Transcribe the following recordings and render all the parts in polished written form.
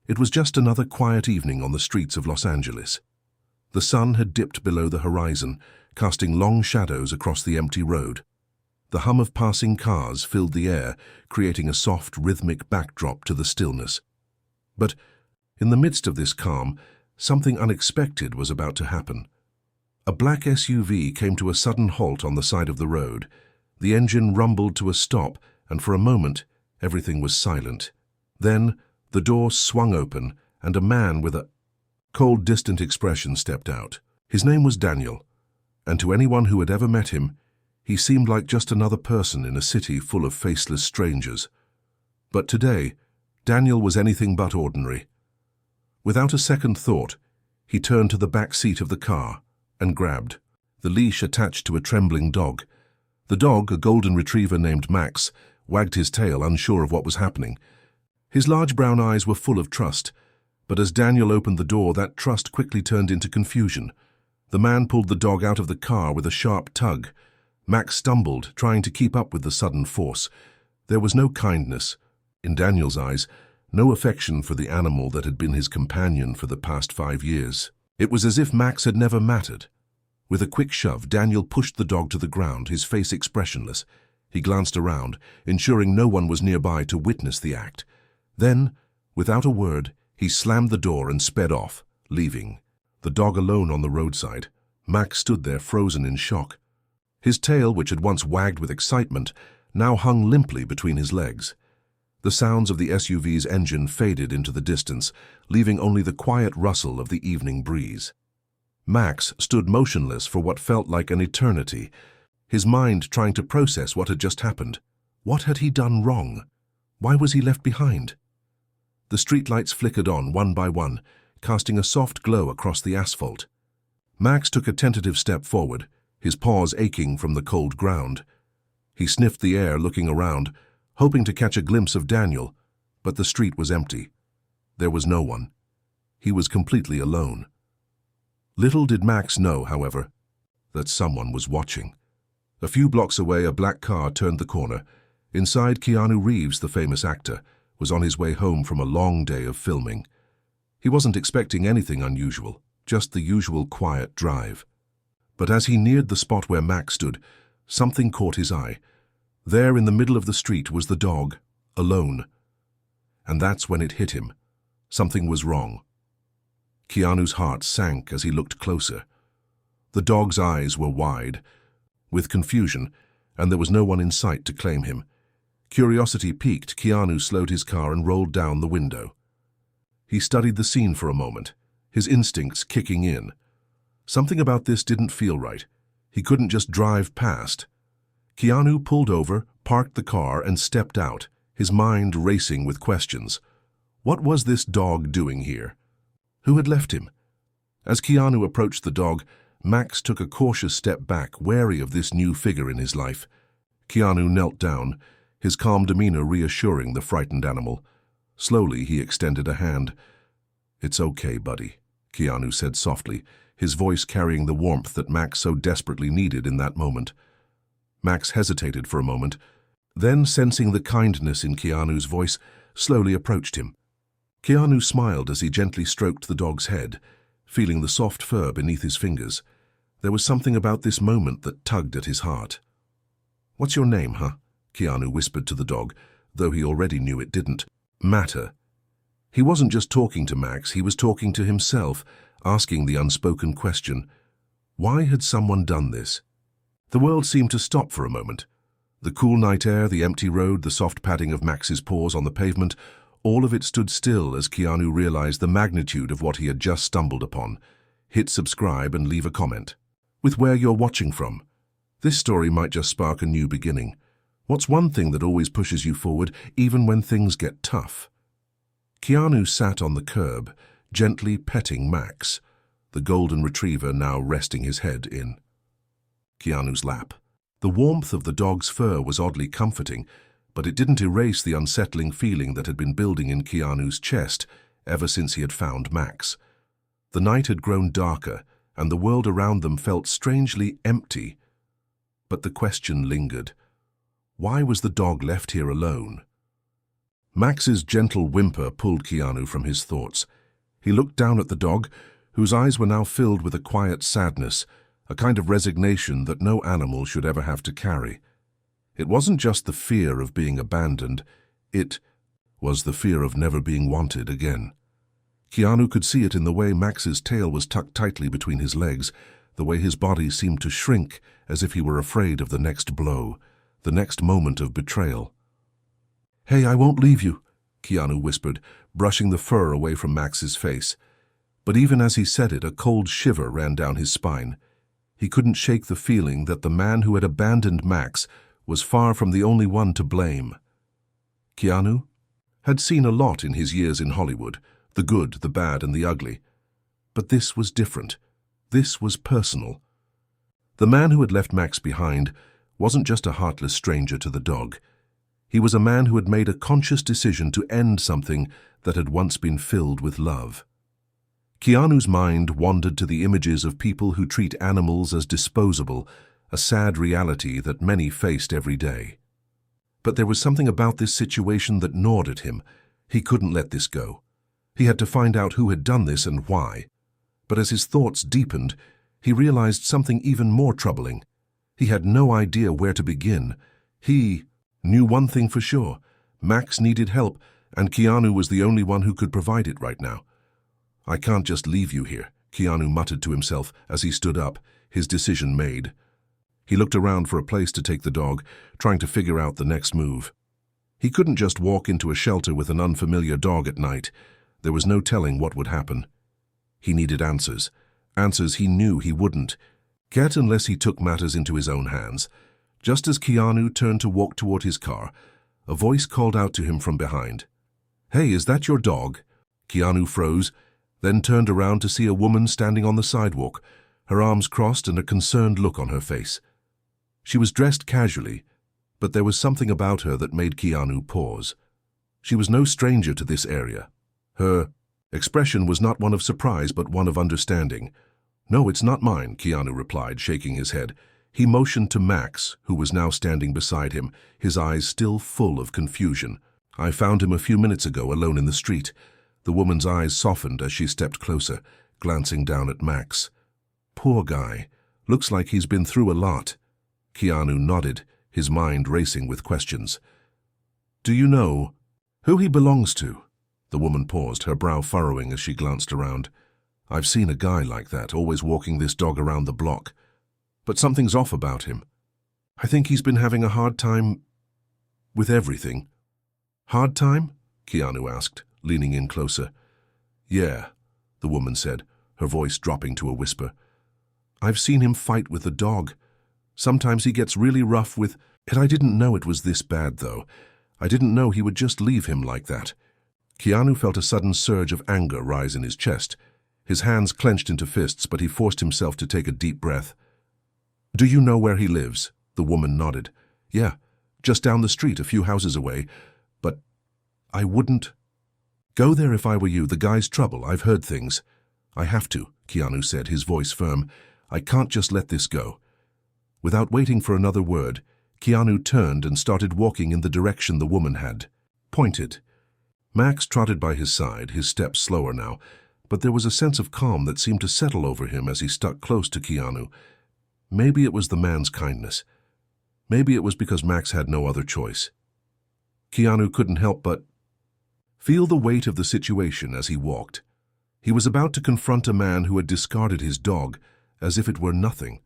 It was just another quiet evening on the streets of Los Angeles. The sun had dipped below the horizon, casting long shadows across the empty road. The hum of passing cars filled the air, creating a soft, rhythmic backdrop to the stillness. But in the midst of this calm, something unexpected was about to happen. A black SUV came to a sudden halt on the side of the road. The engine rumbled to a stop, and for a moment, everything was silent. Then, the door swung open, and a man with a cold, distant expression stepped out. His name was Daniel, and to anyone who had ever met him, he seemed like just another person in a city full of faceless strangers. But today, Daniel was anything but ordinary. Without a second thought, he turned to the back seat of the car and grabbed the leash attached to a trembling dog. The dog, a golden retriever named Max, wagged his tail, unsure of what was happening. His large brown eyes were full of trust, but as Daniel opened the door, that trust quickly turned into confusion. The man pulled the dog out of the car with a sharp tug. Max stumbled, trying to keep up with the sudden force. There was no kindness, in Daniel's eyes, no affection for the animal that had been his companion for the past 5 years. It was as if Max had never mattered. With a quick shove, Daniel pushed the dog to the ground, his face expressionless. He glanced around, ensuring no one was nearby to witness the act. Then, without a word, he slammed the door and sped off, leaving the dog alone on the roadside. Max stood there, frozen in shock. His tail, which had once wagged with excitement, now hung limply between his legs. The sounds of the SUV's engine faded into the distance, leaving only the quiet rustle of the evening breeze. Max stood motionless for what felt like an eternity, his mind trying to process what had just happened. What had he done wrong? Why was he left behind? The streetlights flickered on one by one, casting a soft glow across the asphalt. Max took a tentative step forward, his paws aching from the cold ground. He sniffed the air, looking around, hoping to catch a glimpse of Daniel, but the street was empty. There was no one. He was completely alone. Little did Max know, however, that someone was watching. A few blocks away, a black car turned the corner. Inside, Keanu Reeves, the famous actor, was on his way home from a long day of filming. He wasn't expecting anything unusual, just the usual quiet drive. But as he neared the spot where Max stood, something caught his eye. There in the middle of the street was the dog, alone. And that's when it hit him. Something was wrong. Keanu's heart sank as he looked closer. The dog's eyes were wide, with confusion, and there was no one in sight to claim him. Curiosity piqued, Keanu slowed his car and rolled down the window. He studied the scene for a moment, his instincts kicking in. Something about this didn't feel right. He couldn't just drive past. Keanu pulled over, parked the car, and stepped out, his mind racing with questions. What was this dog doing here? Who had left him? As Keanu approached the dog, Max took a cautious step back, wary of this new figure in his life. Keanu knelt down, his calm demeanor reassuring the frightened animal. Slowly, he extended a hand. "It's okay, buddy," Keanu said softly, his voice carrying the warmth that Max so desperately needed in that moment. Max hesitated for a moment, then, sensing the kindness in Keanu's voice, slowly approached him. Keanu smiled as he gently stroked the dog's head, feeling the soft fur beneath his fingers. There was something about this moment that tugged at his heart. "What's your name, huh?" Keanu whispered to the dog, though he already knew it didn't matter. He wasn't just talking to Max, he was talking to himself, asking the unspoken question, why had someone done this? The world seemed to stop for a moment. The cool night air, the empty road, the soft padding of Max's paws on the pavement, all of it stood still as Keanu realized the magnitude of what he had just stumbled upon. Hit subscribe and leave a comment with where you're watching from. This story might just spark a new beginning. What's one thing that always pushes you forward, even when things get tough? Keanu sat on the curb, gently petting Max, the golden retriever now resting his head in Keanu's lap. The warmth of the dog's fur was oddly comforting, but it didn't erase the unsettling feeling that had been building in Keanu's chest ever since he had found Max. The night had grown darker, and the world around them felt strangely empty. But the question lingered. Why was the dog left here alone? Max's gentle whimper pulled Keanu from his thoughts. He looked down at the dog, whose eyes were now filled with a quiet sadness, a kind of resignation that no animal should ever have to carry. It wasn't just the fear of being abandoned, it was the fear of never being wanted again. Keanu could see it in the way Max's tail was tucked tightly between his legs, the way his body seemed to shrink as if he were afraid of the next blow, the next moment of betrayal. "Hey, I won't leave you," Keanu whispered, brushing the fur away from Max's face. But even as he said it, a cold shiver ran down his spine. He couldn't shake the feeling that the man who had abandoned Max was far from the only one to blame. Keanu had seen a lot in his years in Hollywood, the good, the bad, and the ugly. But this was different. This was personal. The man who had left Max behind wasn't just a heartless stranger to the dog. He was a man who had made a conscious decision to end something that had once been filled with love. Keanu's mind wandered to the images of people who treat animals as disposable, a sad reality that many faced every day. But there was something about this situation that gnawed at him. He couldn't let this go. He had to find out who had done this and why. But as his thoughts deepened, he realized something even more troubling. He had no idea where to begin. He knew one thing for sure. Max needed help, and Keanu was the only one who could provide it right now. "I can't just leave you here," Keanu muttered to himself as he stood up, his decision made. He looked around for a place to take the dog, trying to figure out the next move. He couldn't just walk into a shelter with an unfamiliar dog at night. There was no telling what would happen. He needed answers. Answers he knew he wouldn't get unless he took matters into his own hands. Just as Keanu turned to walk toward his car, a voice called out to him from behind. "Hey, is that your dog?" Keanu froze, then turned around to see a woman standing on the sidewalk, her arms crossed and a concerned look on her face. She was dressed casually, but there was something about her that made Keanu pause. She was no stranger to this area. Her expression was not one of surprise, but one of understanding. "No, it's not mine," Keanu replied, shaking his head. He motioned to Max, who was now standing beside him, his eyes still full of confusion. "I found him a few minutes ago, alone in the street." The woman's eyes softened as she stepped closer, glancing down at Max. "Poor guy. Looks like he's been through a lot." Keanu nodded, his mind racing with questions. "Do you know who he belongs to?" The woman paused, her brow furrowing as she glanced around. "I've seen a guy like that, always walking this dog around the block. But something's off about him. I think he's been having a hard time with everything." "Hard time?" Keanu asked, leaning in closer. "Yeah," the woman said, her voice dropping to a whisper. "I've seen him fight with the dog. Sometimes he gets really rough with it. I didn't know it was this bad, though. I didn't know he would just leave him like that." Keanu felt a sudden surge of anger rise in his chest. His hands clenched into fists, but he forced himself to take a deep breath. "Do you know where he lives?" The woman nodded. "Yeah, just down the street, a few houses away. But I wouldn't go there if I were you. The guy's trouble. I've heard things." "I have to," Keanu said, his voice firm. "I can't just let this go." Without waiting for another word, Keanu turned and started walking in the direction the woman had pointed. Max trotted by his side, his steps slower now, but there was a sense of calm that seemed to settle over him as he stuck close to Keanu. Maybe it was the man's kindness. Maybe it was because Max had no other choice. Keanu couldn't help but feel the weight of the situation as he walked. He was about to confront a man who had discarded his dog as if it were nothing.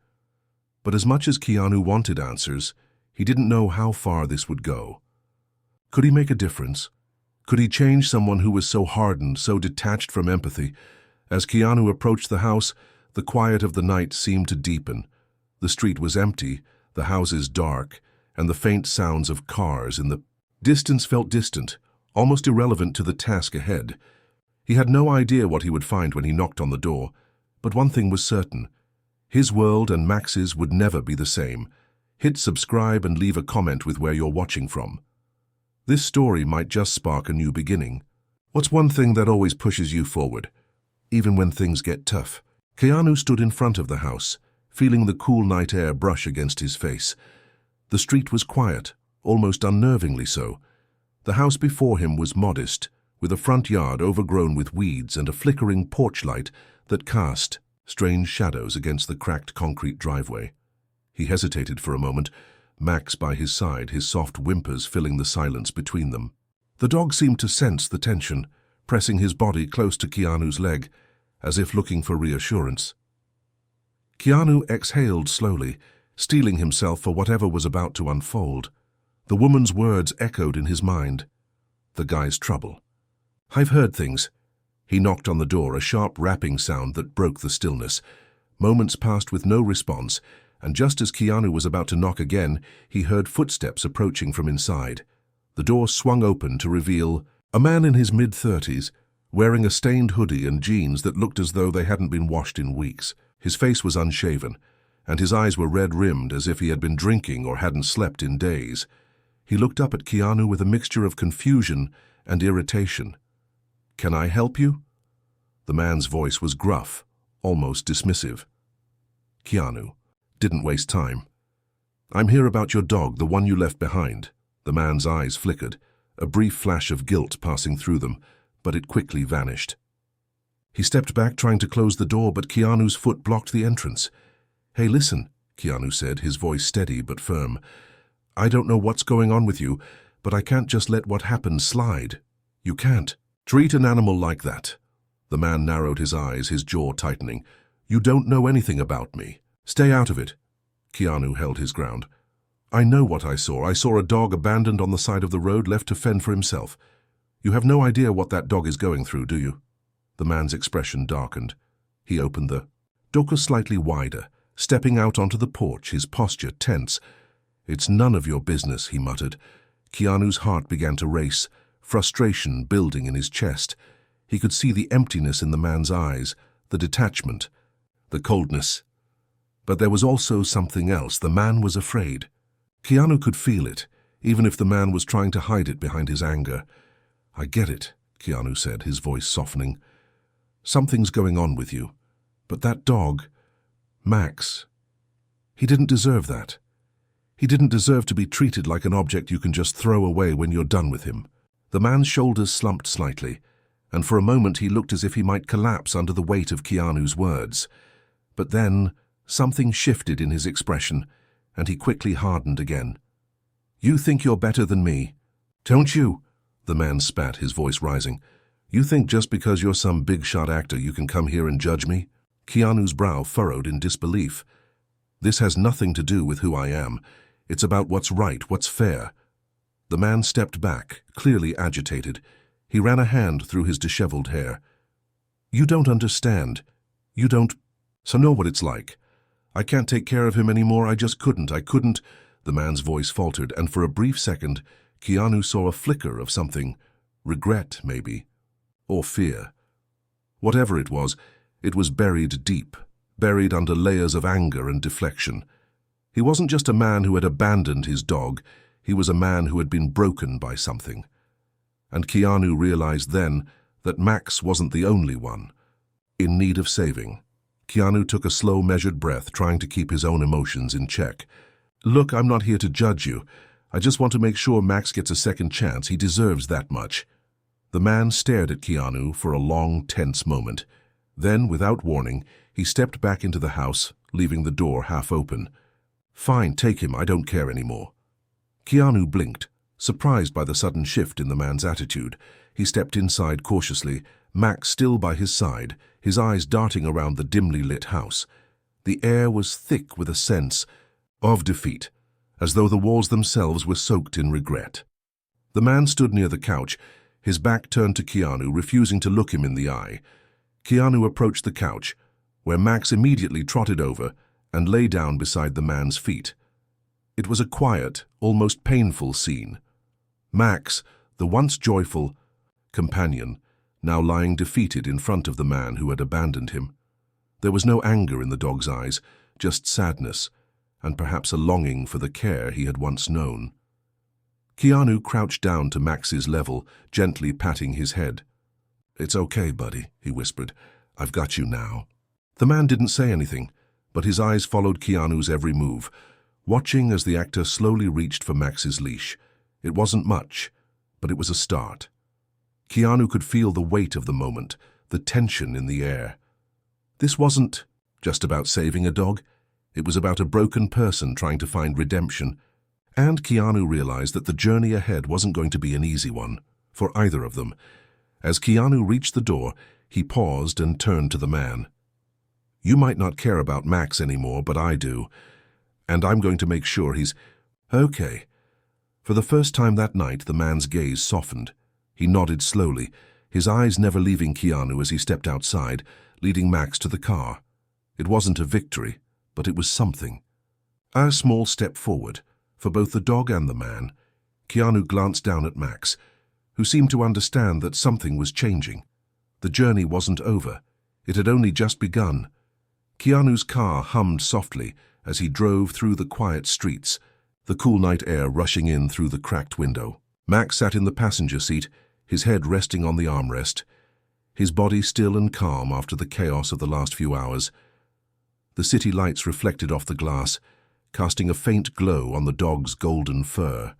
But as much as Keanu wanted answers, he didn't know how far this would go. Could he make a difference? Could he change someone who was so hardened, so detached from empathy? As Keanu approached the house, the quiet of the night seemed to deepen. The street was empty, the houses dark, and the faint sounds of cars in the distance felt distant, almost irrelevant to the task ahead. He had no idea what he would find when he knocked on the door, but one thing was certain. His world and Max's would never be the same. Hit subscribe and leave a comment with where you're watching from. This story might just spark a new beginning. What's one thing that always pushes you forward, even when things get tough? Keanu stood in front of the house, feeling the cool night air brush against his face. The street was quiet, almost unnervingly so. The house before him was modest, with a front yard overgrown with weeds and a flickering porch light that cast strange shadows against the cracked concrete driveway. He hesitated for a moment, Max by his side, his soft whimpers filling the silence between them. The dog seemed to sense the tension, pressing his body close to Keanu's leg, as if looking for reassurance. Keanu exhaled slowly, steeling himself for whatever was about to unfold. The woman's words echoed in his mind. The guy's trouble. "I've heard things." He knocked on the door, a sharp rapping sound that broke the stillness. Moments passed with no response, and just as Keanu was about to knock again, he heard footsteps approaching from inside. The door swung open to reveal a man in his mid-30s, wearing a stained hoodie and jeans that looked as though they hadn't been washed in weeks. His face was unshaven, and his eyes were red-rimmed as if he had been drinking or hadn't slept in days. He looked up at Keanu with a mixture of confusion and irritation. "Can I help you?" The man's voice was gruff, almost dismissive. Keanu didn't waste time. "I'm here about your dog, the one you left behind." The man's eyes flickered, a brief flash of guilt passing through them, but it quickly vanished. He stepped back, trying to close the door, but Keanu's foot blocked the entrance. "Hey, listen," Keanu said, his voice steady but firm. "I don't know what's going on with you, but I can't just let what happened slide. You can't treat an animal like that." The man narrowed his eyes, his jaw tightening. "You don't know anything about me. Stay out of it." Keanu held his ground. "I know what I saw. I saw a dog abandoned on the side of the road, left to fend for himself. You have no idea what that dog is going through, do you?" The man's expression darkened. He opened the door slightly wider, stepping out onto the porch, his posture tense. "It's none of your business," he muttered. Keanu's heart began to race, frustration building in his chest. He could see the emptiness in the man's eyes, the detachment, the coldness. But there was also something else. The man was afraid. Keanu could feel it, even if the man was trying to hide it behind his anger. "I get it," Keanu said, his voice softening. "Something's going on with you. But that dog, Max, he didn't deserve that. He didn't deserve to be treated like an object you can just throw away when you're done with him." The man's shoulders slumped slightly, and for a moment he looked as if he might collapse under the weight of Keanu's words. But then something shifted in his expression, and he quickly hardened again. "You think you're better than me, don't you?" The man spat, his voice rising. "You think just because you're some big-shot actor you can come here and judge me?" Keanu's brow furrowed in disbelief. "This has nothing to do with who I am. It's about what's right, what's fair." The man stepped back, clearly agitated. He ran a hand through his disheveled hair. "You don't understand. You don't know what it's like. I can't take care of him anymore. I just couldn't. I couldn't." The man's voice faltered, and for a brief second, Keanu saw a flicker of something. Regret, maybe. Or fear. Whatever it was buried deep, buried under layers of anger and deflection. He wasn't just a man who had abandoned his dog. He was a man who had been broken by something. And Keanu realized then that Max wasn't the only one in need of saving. Keanu took a slow, measured breath, trying to keep his own emotions in check. "Look, I'm not here to judge you. I just want to make sure Max gets a second chance. He deserves that much." The man stared at Keanu for a long, tense moment. Then, without warning, he stepped back into the house, leaving the door half open. "Fine, take him. I don't care anymore." Keanu blinked, surprised by the sudden shift in the man's attitude. He stepped inside cautiously, Max still by his side, his eyes darting around the dimly lit house. The air was thick with a sense of defeat, as though the walls themselves were soaked in regret. The man stood near the couch, his back turned to Keanu, refusing to look him in the eye. Keanu approached the couch, where Max immediately trotted over and lay down beside the man's feet. It was a quiet, almost painful scene. Max, the once joyful companion, now lying defeated in front of the man who had abandoned him. There was no anger in the dog's eyes, just sadness, and perhaps a longing for the care he had once known. Keanu crouched down to Max's level, gently patting his head. "It's okay, buddy," he whispered. "I've got you now." The man didn't say anything, but his eyes followed Keanu's every move, watching as the actor slowly reached for Max's leash. It wasn't much, but it was a start. Keanu could feel the weight of the moment, the tension in the air. This wasn't just about saving a dog. It was about a broken person trying to find redemption. And Keanu realized that the journey ahead wasn't going to be an easy one, for either of them. As Keanu reached the door, he paused and turned to the man. "You might not care about Max anymore, but I do. And I'm going to make sure he's okay." For the first time that night, the man's gaze softened. He nodded slowly, his eyes never leaving Keanu as he stepped outside, leading Max to the car. It wasn't a victory, but it was something. A small step forward, for both the dog and the man. Keanu glanced down at Max, who seemed to understand that something was changing. The journey wasn't over. It had only just begun. Keanu's car hummed softly as he drove through the quiet streets, the cool night air rushing in through the cracked window. Max sat in the passenger seat, his head resting on the armrest, his body still and calm after the chaos of the last few hours. The city lights reflected off the glass, casting a faint glow on the dog's golden fur.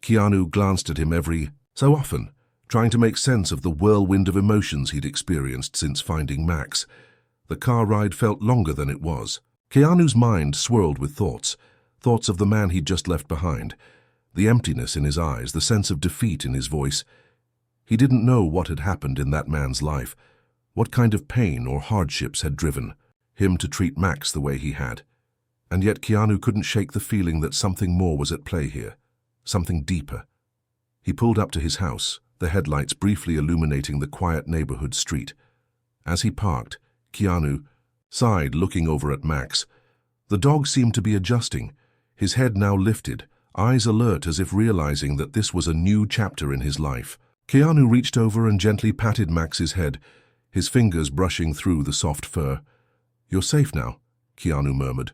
Keanu glanced at him every so often, trying to make sense of the whirlwind of emotions he'd experienced since finding Max. The car ride felt longer than it was. Keanu's mind swirled with thoughts of the man he'd just left behind, the emptiness in his eyes, the sense of defeat in his voice. He didn't know what had happened in that man's life, what kind of pain or hardships had driven him to treat Max the way he had. And yet Keanu couldn't shake the feeling that something more was at play here, something deeper. He pulled up to his house, the headlights briefly illuminating the quiet neighborhood street. As he parked, Keanu sighed, looking over at Max. The dog seemed to be adjusting, his head now lifted, eyes alert as if realizing that this was a new chapter in his life. Keanu reached over and gently patted Max's head, his fingers brushing through the soft fur. "You're safe now," Keanu murmured,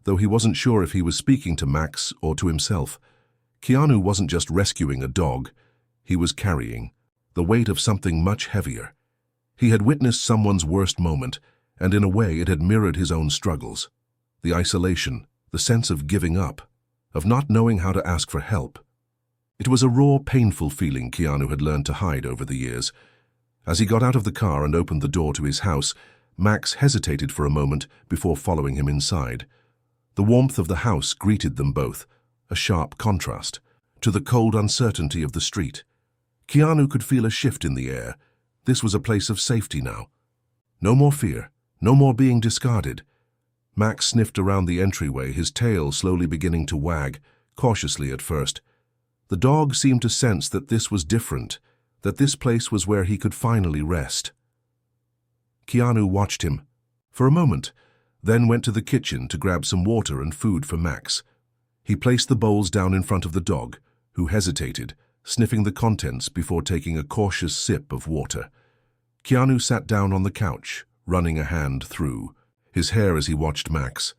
though he wasn't sure if he was speaking to Max or to himself. Keanu wasn't just rescuing a dog, he was carrying the weight of something much heavier. He had witnessed someone's worst moment, and in a way it had mirrored his own struggles. The isolation, the sense of giving up, of not knowing how to ask for help. It was a raw, painful feeling Keanu had learned to hide over the years. As he got out of the car and opened the door to his house, Max hesitated for a moment before following him inside. The warmth of the house greeted them both, a sharp contrast to the cold uncertainty of the street. Keanu could feel a shift in the air. This was a place of safety now. No more fear, no more being discarded. Max sniffed around the entryway, his tail slowly beginning to wag, cautiously at first. The dog seemed to sense that this was different, that this place was where he could finally rest. Keanu watched him for a moment, then went to the kitchen to grab some water and food for Max. He placed the bowls down in front of the dog, who hesitated, sniffing the contents before taking a cautious sip of water. Keanu sat down on the couch, running a hand through his hair as he watched Max.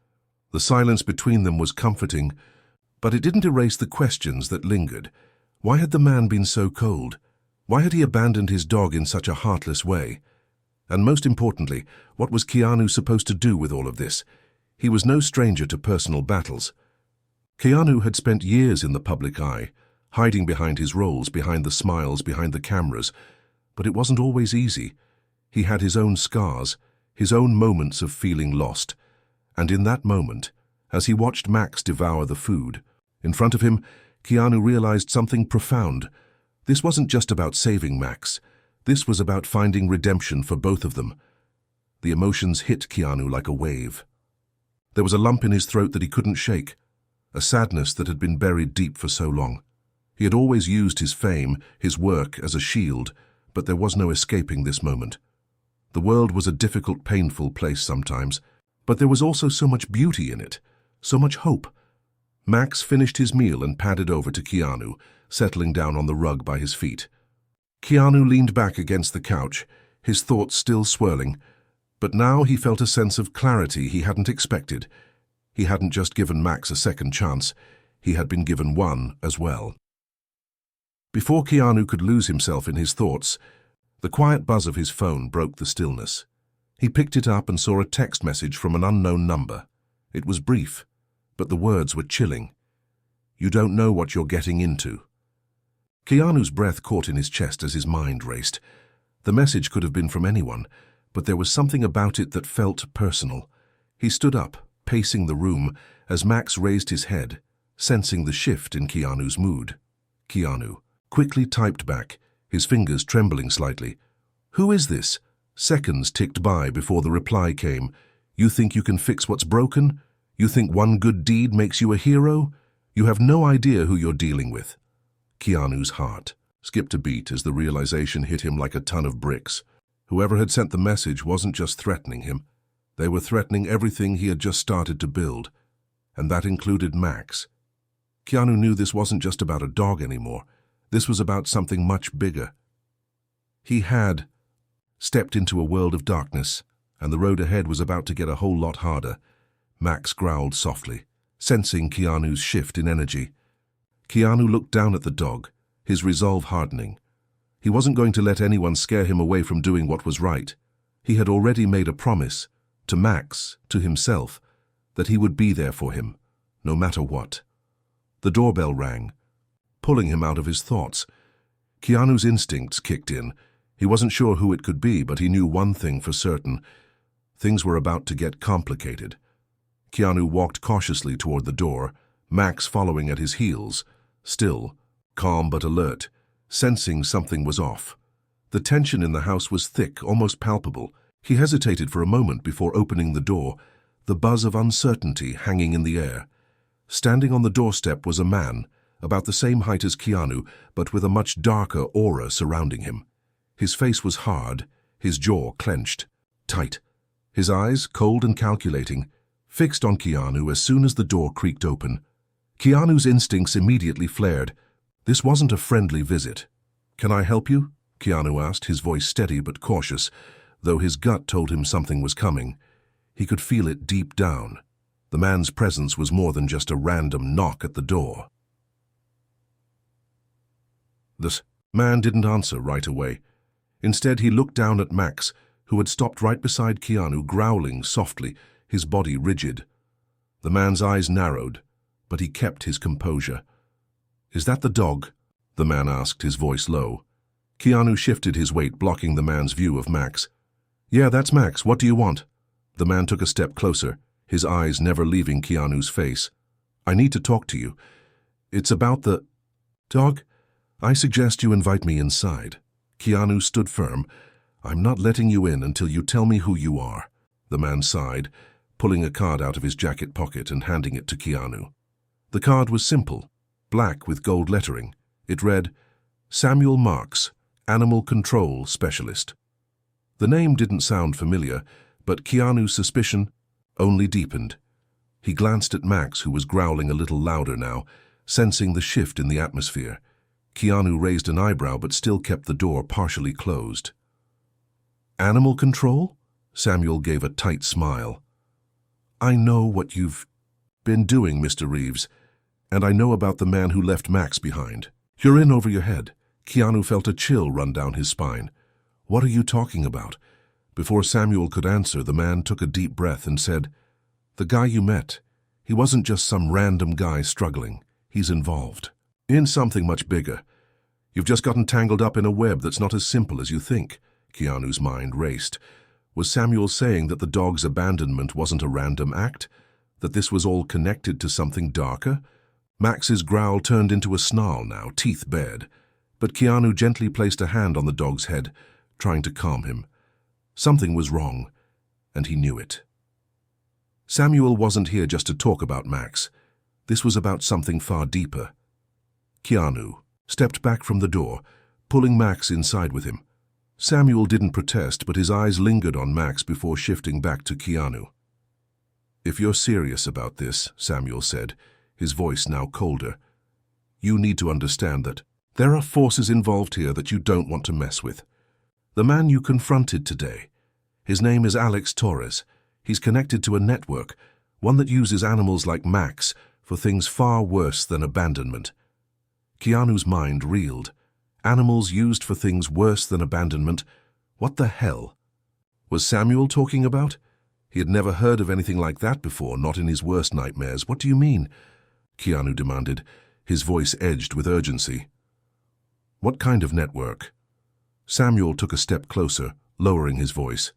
The silence between them was comforting, but it didn't erase the questions that lingered. Why had the man been so cold? Why had he abandoned his dog in such a heartless way? And most importantly, what was Keanu supposed to do with all of this? He was no stranger to personal battles. Keanu had spent years in the public eye, hiding behind his roles, behind the smiles, behind the cameras. But it wasn't always easy. He had his own scars, his own moments of feeling lost. And in that moment, as he watched Max devour the food, in front of him, Keanu realized something profound. This wasn't just about saving Max. This was about finding redemption for both of them. The emotions hit Keanu like a wave. There was a lump in his throat that he couldn't shake, a sadness that had been buried deep for so long. He had always used his fame, his work, as a shield, but there was no escaping this moment. The world was a difficult, painful place sometimes, but there was also so much beauty in it, so much hope. Max finished his meal and padded over to Keanu, settling down on the rug by his feet. Keanu leaned back against the couch, his thoughts still swirling, but now he felt a sense of clarity he hadn't expected. He hadn't just given Max a second chance, he had been given one as well. Before Keanu could lose himself in his thoughts, the quiet buzz of his phone broke the stillness. He picked it up and saw a text message from an unknown number. It was brief, but the words were chilling. "You don't know what you're getting into." Keanu's breath caught in his chest as his mind raced. The message could have been from anyone, but there was something about it that felt personal. He stood up, pacing the room, as Max raised his head, sensing the shift in Keanu's mood. Keanu quickly typed back, his fingers trembling slightly. "Who is this?" Seconds ticked by before the reply came. "You think you can fix what's broken? You think one good deed makes you a hero? You have no idea who you're dealing with." Keanu's heart skipped a beat as the realization hit him like a ton of bricks. Whoever had sent the message wasn't just threatening him. They were threatening everything he had just started to build, and that included Max. Keanu knew this wasn't just about a dog anymore. This was about something much bigger. He had stepped into a world of darkness, and the road ahead was about to get a whole lot harder. Max growled softly, sensing Keanu's shift in energy. Keanu looked down at the dog, his resolve hardening. He wasn't going to let anyone scare him away from doing what was right. He had already made a promise, to Max, to himself, that he would be there for him, no matter what. The doorbell rang, pulling him out of his thoughts. Keanu's instincts kicked in. He wasn't sure who it could be, but he knew one thing for certain. Things were about to get complicated. Keanu walked cautiously toward the door, Max following at his heels, still, calm but alert, sensing something was off. The tension in the house was thick, almost palpable. He hesitated for a moment before opening the door, the buzz of uncertainty hanging in the air. Standing on the doorstep was a man, about the same height as Keanu, but with a much darker aura surrounding him. His face was hard, his jaw clenched, tight. His eyes, cold and calculating, fixed on Keanu as soon as the door creaked open. Keanu's instincts immediately flared. This wasn't a friendly visit. "Can I help you?" Keanu asked, his voice steady but cautious, though his gut told him something was coming. He could feel it deep down. The man's presence was more than just a random knock at the door. The man didn't answer right away. Instead, he looked down at Max, who had stopped right beside Keanu, growling softly, his body rigid. The man's eyes narrowed, but he kept his composure. "Is that the dog?" the man asked, his voice low. Keanu shifted his weight, blocking the man's view of Max. "Yeah, that's Max. What do you want?" The man took a step closer, his eyes never leaving Keanu's face. "I need to talk to you. It's about the dog. I suggest you invite me inside." Keanu stood firm. "I'm not letting you in until you tell me who you are." The man sighed, pulling a card out of his jacket pocket and handing it to Keanu. The card was simple, black with gold lettering. It read, "Samuel Marks, Animal Control Specialist." The name didn't sound familiar, but Keanu's suspicion only deepened. He glanced at Max, who was growling a little louder now, sensing the shift in the atmosphere. Keanu raised an eyebrow but still kept the door partially closed. "Animal control?" Samuel gave a tight smile. "I know what you've been doing, Mr. Reeves, and I know about the man who left Max behind." "You're in over your head." Keanu felt a chill run down his spine. "What are you talking about?" Before Samuel could answer, the man took a deep breath and said, "The guy you met, he wasn't just some random guy struggling. He's involved in something much bigger. You've just gotten tangled up in a web that's not as simple as you think." Keanu's mind raced. Was Samuel saying that the dog's abandonment wasn't a random act? That this was all connected to something darker? Max's growl turned into a snarl now, teeth bared. But Keanu gently placed a hand on the dog's head, trying to calm him. Something was wrong, and he knew it. Samuel wasn't here just to talk about Max. This was about something far deeper. Keanu stepped back from the door, pulling Max inside with him. Samuel didn't protest, but his eyes lingered on Max before shifting back to Keanu. "If you're serious about this," Samuel said, his voice now colder, "you need to understand that there are forces involved here that you don't want to mess with. The man you confronted today, his name is Alex Torres. He's connected to a network, one that uses animals like Max for things far worse than abandonment." Keanu's mind reeled. Animals used for things worse than abandonment? What the hell was Samuel talking about? He had never heard of anything like that before, not in his worst nightmares. "What do you mean?" Keanu demanded, his voice edged with urgency. What kind of network? Samuel took a step closer, lowering his voice.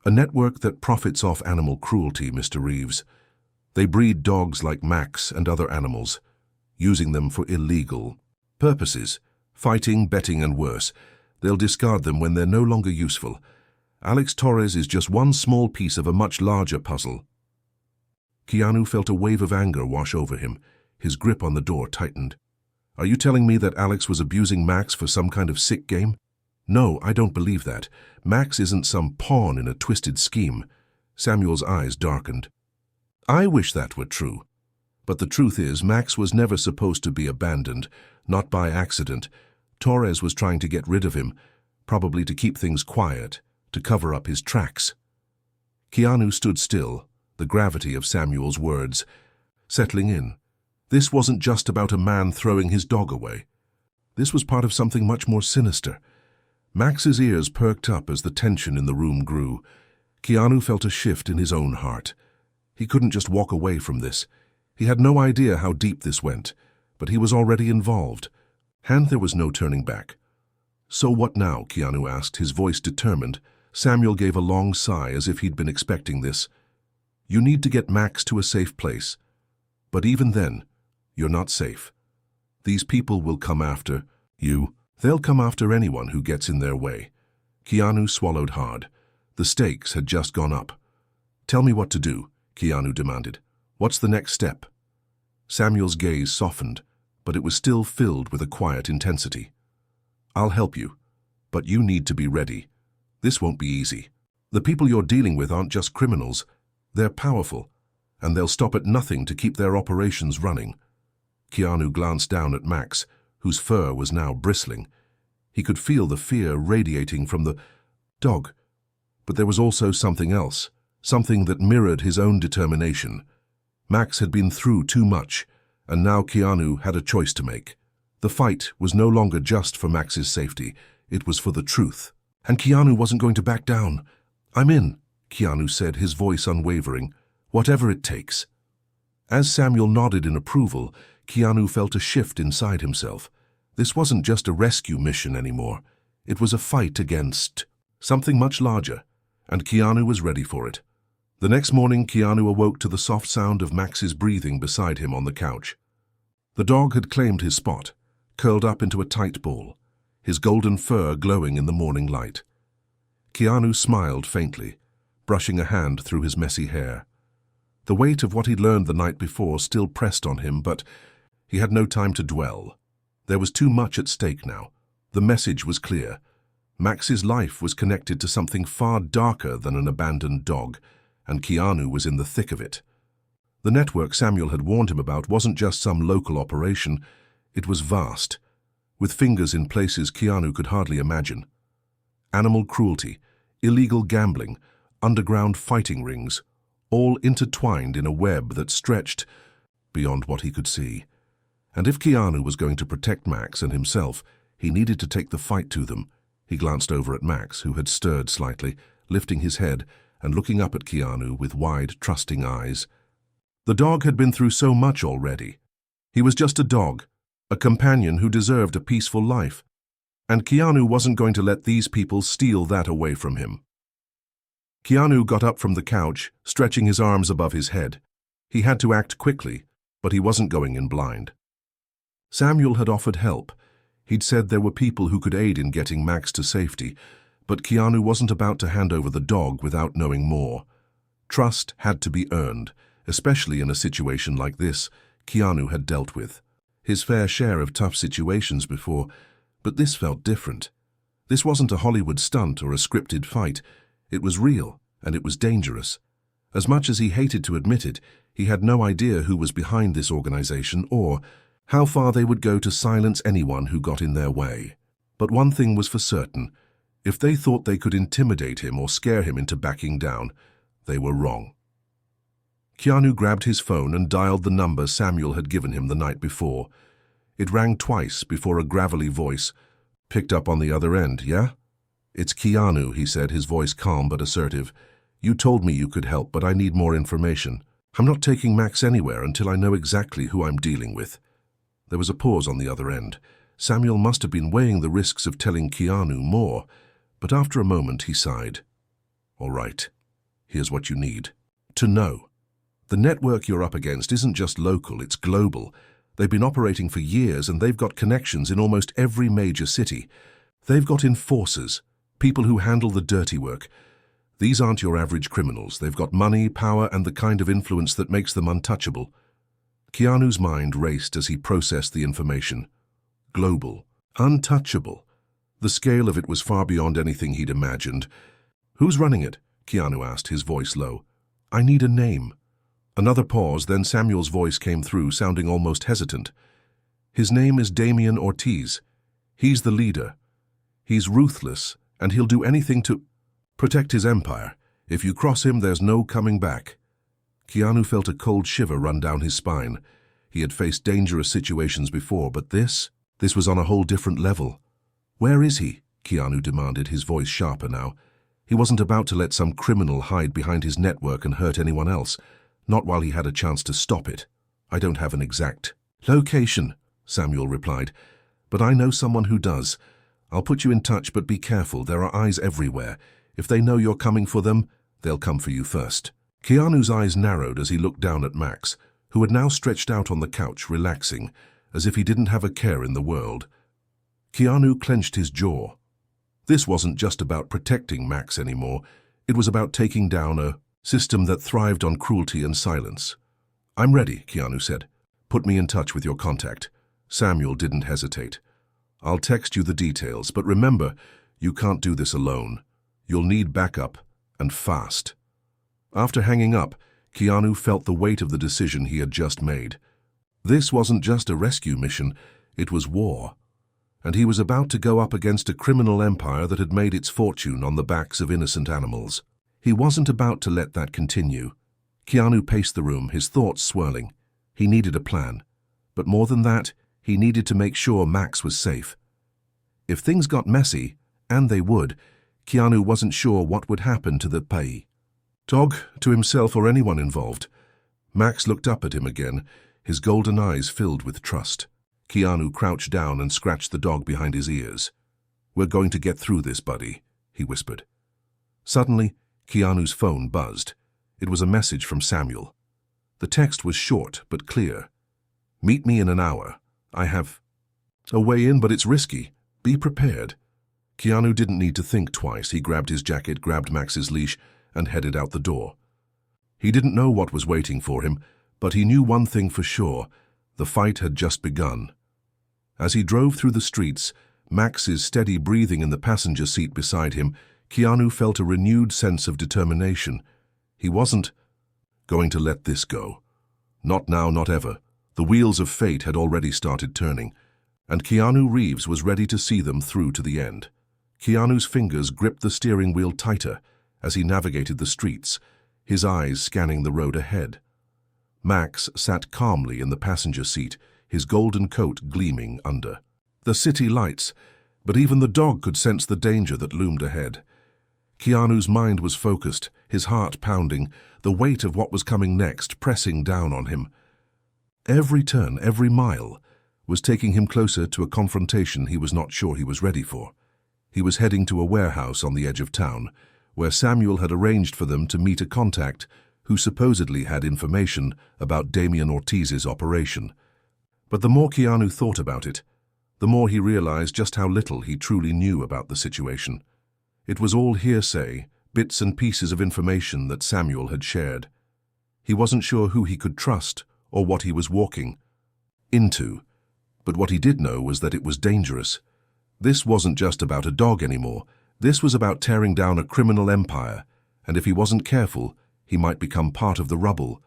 A network that profits off animal cruelty, Mr. Reeves. They breed dogs like Max and other animals, using them for illegal purposes, fighting, betting, and worse. They'll discard them when they're no longer useful. Alex Torres is just one small piece of a much larger puzzle. Keanu felt a wave of anger wash over him. His grip on the door tightened. Are you telling me that Alex was abusing Max for some kind of sick game? No, I don't believe that. Max isn't some pawn in a twisted scheme. Samuel's eyes darkened. I wish that were true. But the truth is, Max was never supposed to be abandoned, not by accident. Torres was trying to get rid of him, probably to keep things quiet, to cover up his tracks. Keanu stood still, the gravity of Samuel's words settling in. This wasn't just about a man throwing his dog away. This was part of something much more sinister. Max's ears perked up as the tension in the room grew. Keanu felt a shift in his own heart. He couldn't just walk away from this. He had no idea how deep this went, but he was already involved, and there was no turning back. So what now? Keanu asked, his voice determined. Samuel gave a long sigh as if he'd been expecting this. You need to get Max to a safe place. But even then, you're not safe. These people will come after you. They'll come after anyone who gets in their way. Keanu swallowed hard. The stakes had just gone up. Tell me what to do, Keanu demanded. What's the next step? Samuel's gaze softened, but it was still filled with a quiet intensity. I'll help you, but you need to be ready. This won't be easy. The people you're dealing with aren't just criminals. They're powerful, and they'll stop at nothing to keep their operations running. Keanu glanced down at Max, whose fur was now bristling. He could feel the fear radiating from the dog. But there was also something else, something that mirrored his own determination. Max had been through too much, and now Keanu had a choice to make. The fight was no longer just for Max's safety, it was for the truth. And Keanu wasn't going to back down. I'm in, Keanu said, his voice unwavering. Whatever it takes. As Samuel nodded in approval, Keanu felt a shift inside himself. This wasn't just a rescue mission anymore. It was a fight against something much larger, and Keanu was ready for it. The next morning, Keanu awoke to the soft sound of Max's breathing beside him on the couch. The dog had claimed his spot, curled up into a tight ball, his golden fur glowing in the morning light. Keanu smiled faintly, brushing a hand through his messy hair. The weight of what he'd learned the night before still pressed on him, but he had no time to dwell. There was too much at stake now. The message was clear. Max's life was connected to something far darker than an abandoned dog, and Keanu was in the thick of it. The network Samuel had warned him about wasn't just some local operation. It was vast, with fingers in places Keanu could hardly imagine. Animal cruelty, illegal gambling, underground fighting rings, all intertwined in a web that stretched beyond what he could see. And if Keanu was going to protect Max and himself, he needed to take the fight to them. He glanced over at Max, who had stirred slightly, lifting his head and looking up at Keanu with wide, trusting eyes. The dog had been through so much already. He was just a dog, a companion who deserved a peaceful life. And Keanu wasn't going to let these people steal that away from him. Keanu got up from the couch, stretching his arms above his head. He had to act quickly, but he wasn't going in blind. Samuel had offered help. He'd said there were people who could aid in getting Max to safety, but Keanu wasn't about to hand over the dog without knowing more. Trust had to be earned, especially in a situation like this Keanu had dealt with. His fair share of tough situations before, but this felt different. This wasn't a Hollywood stunt or a scripted fight. It was real, and it was dangerous. As much as he hated to admit it, he had no idea who was behind this organization or how far they would go to silence anyone who got in their way. But one thing was for certain. If they thought they could intimidate him or scare him into backing down, they were wrong. Keanu grabbed his phone and dialed the number Samuel had given him the night before. It rang twice before a gravelly voice picked up on the other end. Yeah? It's Keanu, he said, his voice calm but assertive. You told me you could help, but I need more information. I'm not taking Max anywhere until I know exactly who I'm dealing with. There was a pause on the other end. Samuel must have been weighing the risks of telling Keanu more, but after a moment he sighed. "All right, here's what you need to know. The network you're up against isn't just local, it's global. They've been operating for years and they've got connections in almost every major city. They've got enforcers, people who handle the dirty work. These aren't your average criminals. They've got money, power, and the kind of influence that makes them untouchable." Keanu's mind raced as he processed the information. Global. Untouchable. The scale of it was far beyond anything he'd imagined. "Who's running it?" Keanu asked, his voice low. "I need a name." Another pause, then Samuel's voice came through, sounding almost hesitant. "His name is Damian Ortiz. He's the leader. He's ruthless, and he'll do anything to protect his empire. If you cross him, there's no coming back." Keanu felt a cold shiver run down his spine. He had faced dangerous situations before, but this was on a whole different level. "Where is he?" Keanu demanded, his voice sharper now. He wasn't about to let some criminal hide behind his network and hurt anyone else. Not while he had a chance to stop it. "I don't have an exact location," Samuel replied, "but I know someone who does. I'll put you in touch, but be careful. There are eyes everywhere. If they know you're coming for them, they'll come for you first." Keanu's eyes narrowed as he looked down at Max, who had now stretched out on the couch, relaxing, as if he didn't have a care in the world. Keanu clenched his jaw. This wasn't just about protecting Max anymore. It was about taking down a system that thrived on cruelty and silence. "I'm ready," Keanu said. "Put me in touch with your contact." Samuel didn't hesitate. "I'll text you the details, but remember, you can't do this alone. You'll need backup, and fast." After hanging up, Keanu felt the weight of the decision he had just made. This wasn't just a rescue mission, it was war. And he was about to go up against a criminal empire that had made its fortune on the backs of innocent animals. He wasn't about to let that continue. Keanu paced the room, his thoughts swirling. He needed a plan. But more than that, he needed to make sure Max was safe. If things got messy, and they would, Keanu wasn't sure what would happen to the pay. Dog, to himself or anyone involved. Max looked up at him again, his golden eyes filled with trust. Keanu crouched down and scratched the dog behind his ears. "We're going to get through this, buddy," he whispered. Suddenly, Keanu's phone buzzed. It was a message from Samuel. The text was short but clear. "Meet me in an hour. I have a way in, but it's risky. Be prepared." Keanu didn't need to think twice. He grabbed his jacket, grabbed Max's leash, and headed out the door. He didn't know what was waiting for him, but he knew one thing for sure. The fight had just begun. As he drove through the streets, Max's steady breathing in the passenger seat beside him, Keanu felt a renewed sense of determination. He wasn't going to let this go. Not now, not ever. The wheels of fate had already started turning, and Keanu Reeves was ready to see them through to the end. Keanu's fingers gripped the steering wheel tighter as he navigated the streets, his eyes scanning the road ahead. Max sat calmly in the passenger seat, his golden coat gleaming under the city lights, but even the dog could sense the danger that loomed ahead. Keanu's mind was focused, his heart pounding, the weight of what was coming next pressing down on him. Every turn, every mile, was taking him closer to a confrontation he was not sure he was ready for. He was heading to a warehouse on the edge of town, where Samuel had arranged for them to meet a contact who supposedly had information about Damian Ortiz's operation. But the more Keanu thought about it, the more he realized just how little he truly knew about the situation. It was all hearsay, bits and pieces of information that Samuel had shared. He wasn't sure who he could trust or what he was walking into, but what he did know was that it was dangerous. This wasn't just about a dog anymore. This was about tearing down a criminal empire, and if he wasn't careful, he might become part of the rubble.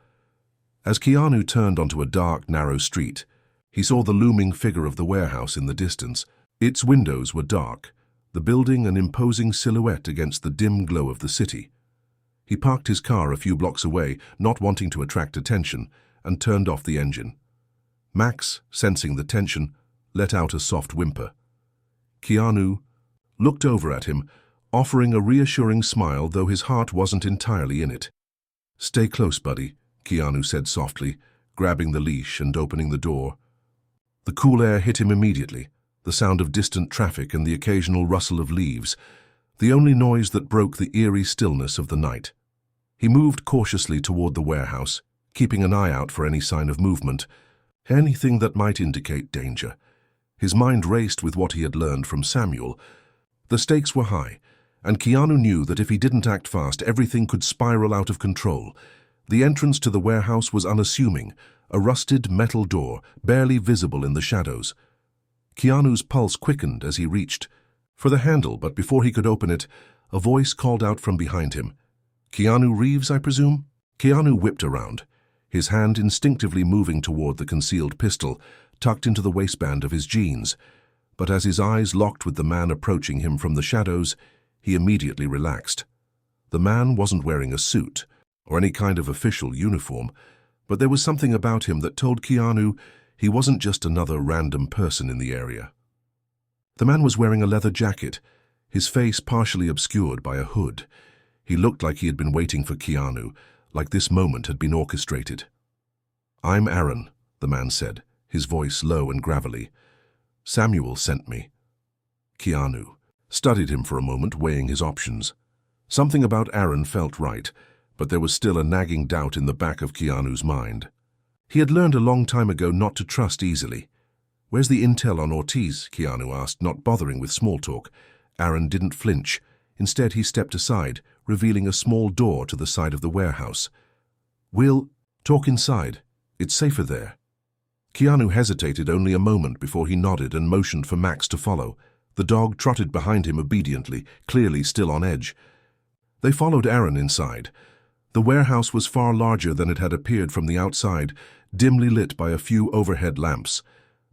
As Keanu turned onto a dark, narrow street, he saw the looming figure of the warehouse in the distance. Its windows were dark, the building an imposing silhouette against the dim glow of the city. He parked his car a few blocks away, not wanting to attract attention, and turned off the engine. Max, sensing the tension, let out a soft whimper. Keanu looked over at him, offering a reassuring smile, though his heart wasn't entirely in it. "Stay close, buddy," Keanu said softly, grabbing the leash and opening the door. The cool air hit him immediately. the sound of distant traffic and the occasional rustle of leaves, the only noise that broke the eerie stillness of the night. He moved cautiously toward the warehouse, keeping an eye out for any sign of movement, anything that might indicate danger. His mind raced with what he had learned from Samuel. The stakes were high, and Keanu knew that if he didn't act fast, everything could spiral out of control. The entrance to the warehouse was unassuming, a rusted metal door, barely visible in the shadows. Keanu's pulse quickened as he reached for the handle, but before he could open it, a voice called out from behind him. "Keanu Reeves, I presume?" Keanu whipped around, his hand instinctively moving toward the concealed pistol, tucked into the waistband of his jeans. But as his eyes locked with the man approaching him from the shadows, he immediately relaxed. The man wasn't wearing a suit or any kind of official uniform, but there was something about him that told Keanu he wasn't just another random person in the area. The man was wearing a leather jacket, his face partially obscured by a hood. He looked like he had been waiting for Keanu, like this moment had been orchestrated. "I'm Aaron," the man said, his voice low and gravelly. "Samuel sent me." Keanu studied him for a moment, weighing his options. Something about Aaron felt right, but there was still a nagging doubt in the back of Keanu's mind. He had learned a long time ago not to trust easily. "Where's the intel on Ortiz?" Keanu asked, not bothering with small talk. Aaron didn't flinch. Instead, he stepped aside, revealing a small door to the side of the warehouse. "We'll talk inside. It's safer there." Keanu hesitated only a moment before he nodded and motioned for Max to follow. The dog trotted behind him obediently, clearly still on edge. They followed Aaron inside. The warehouse was far larger than it had appeared from the outside, dimly lit by a few overhead lamps.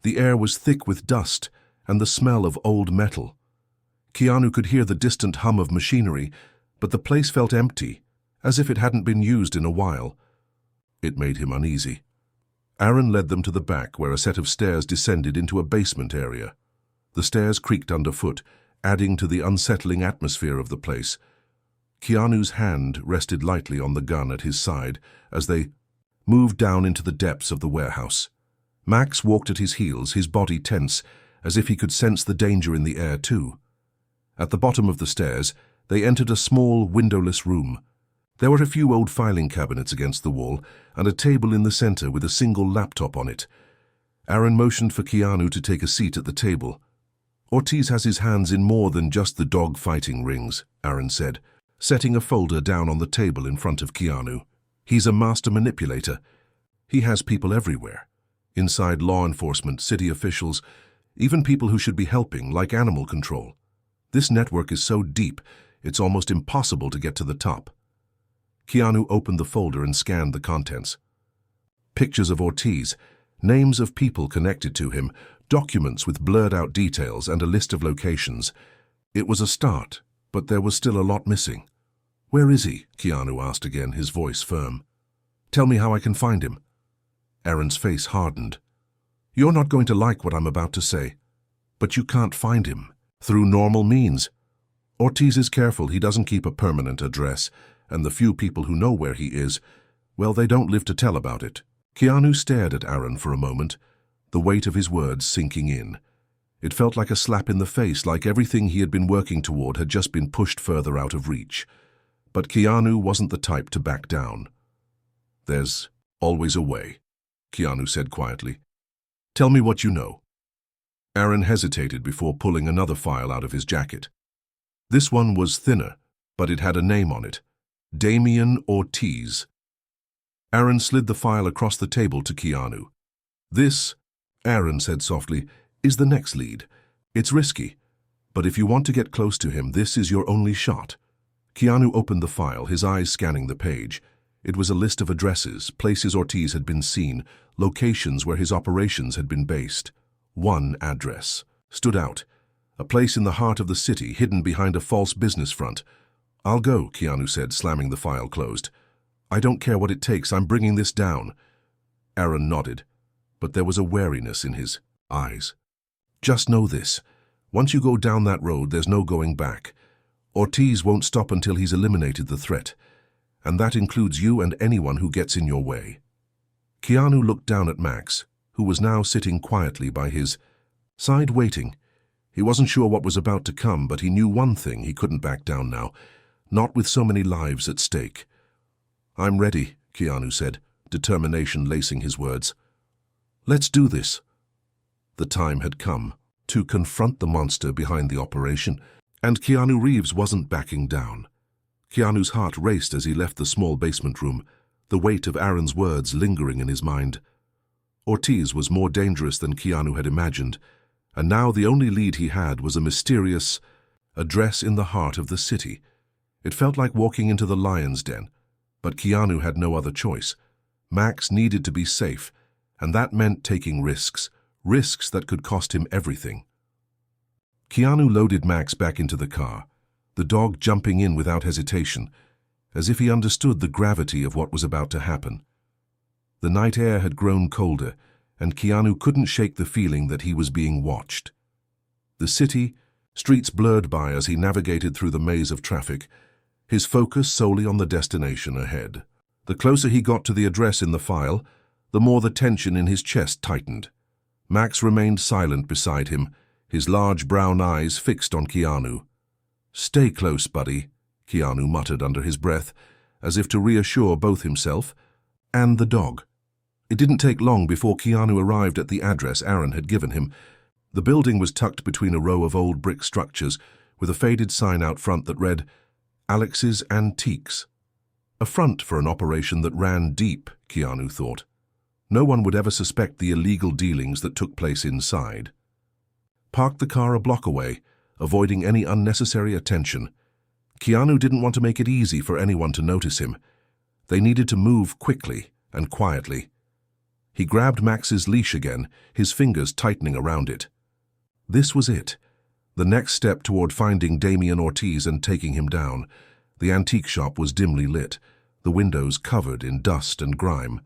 The air was thick with dust and the smell of old metal. Keanu could hear the distant hum of machinery, but the place felt empty, as if it hadn't been used in a while. It made him uneasy. Aaron led them to the back, where a set of stairs descended into a basement area. The stairs creaked underfoot, adding to the unsettling atmosphere of the place. Keanu's hand rested lightly on the gun at his side as they moved down into the depths of the warehouse. Max walked at his heels, his body tense, as if he could sense the danger in the air too. At the bottom of the stairs, they entered a small, windowless room. There were a few old filing cabinets against the wall and a table in the center with a single laptop on it. Aaron motioned for Keanu to take a seat at the table. "Ortiz has his hands in more than just the dog-fighting rings," Aaron said, setting a folder down on the table in front of Keanu. "He's a master manipulator. He has people everywhere. Inside law enforcement, city officials, even people who should be helping, like animal control. This network is so deep, it's almost impossible to get to the top." Keanu opened the folder and scanned the contents. Pictures of Ortiz, names of people connected to him, documents with blurred-out details, and a list of locations. It was a start, but there was still a lot missing. "Where is he?" Keanu asked again, his voice firm. "Tell me how I can find him." Aaron's face hardened. "You're not going to like what I'm about to say, but you can't find him through normal means. Ortiz is careful. He doesn't keep a permanent address, and the few people who know where he is, well, they don't live to tell about it." Keanu stared at Aaron for a moment, the weight of his words sinking in. It felt like a slap in the face, like everything he had been working toward had just been pushed further out of reach. But Keanu wasn't the type to back down. "There's always a way," Keanu said quietly. "Tell me what you know." Aaron hesitated before pulling another file out of his jacket. This one was thinner, but it had a name on it. Damian Ortiz. Aaron slid the file across the table to Keanu. "This," Aaron said softly, "is the next lead. It's risky, but if you want to get close to him, this is your only shot." Keanu opened the file, his eyes scanning the page. It was a list of addresses, places Ortiz had been seen, locations where his operations had been based. One address stood out, a place in the heart of the city, hidden behind a false business front. "I'll go," Keanu said, slamming the file closed. "I don't care what it takes, I'm bringing this down." Aaron nodded, but there was a wariness in his eyes. "Just know this. Once you go down that road, there's no going back. Ortiz won't stop until he's eliminated the threat, and that includes you and anyone who gets in your way." Keanu looked down at Max, who was now sitting quietly by his sighed, waiting. He wasn't sure what was about to come, but he knew one thing: he couldn't back down now, not with so many lives at stake. "I'm ready," Keanu said, determination lacing his words. "Let's do this." The time had come to confront the monster behind the operation, and Keanu Reeves wasn't backing down. Keanu's heart raced as he left the small basement room, the weight of Aaron's words lingering in his mind. Ortiz was more dangerous than Keanu had imagined, and now the only lead he had was a mysterious address in the heart of the city. It felt like walking into the lion's den, but Keanu had no other choice. Max needed to be safe, and that meant taking risks that could cost him everything. Keanu loaded Max back into the car, the dog jumping in without hesitation, as if he understood the gravity of what was about to happen. The night air had grown colder, and Keanu couldn't shake the feeling that he was being watched. The city, streets blurred by as he navigated through the maze of traffic, his focus solely on the destination ahead. The closer he got to the address in the file, the more the tension in his chest tightened. Max remained silent beside him, his large brown eyes fixed on Keanu. "Stay close, buddy," Keanu muttered under his breath, as if to reassure both himself and the dog. It didn't take long before Keanu arrived at the address Aaron had given him. The building was tucked between a row of old brick structures, with a faded sign out front that read, "Alex's Antiques." A front for an operation that ran deep, Keanu thought. No one would ever suspect the illegal dealings that took place inside. Parked the car a block away, avoiding any unnecessary attention. Keanu didn't want to make it easy for anyone to notice him. They needed to move quickly and quietly. He grabbed Max's leash again, his fingers tightening around it. This was it, the next step toward finding Damian Ortiz and taking him down. The antique shop was dimly lit, the windows covered in dust and grime.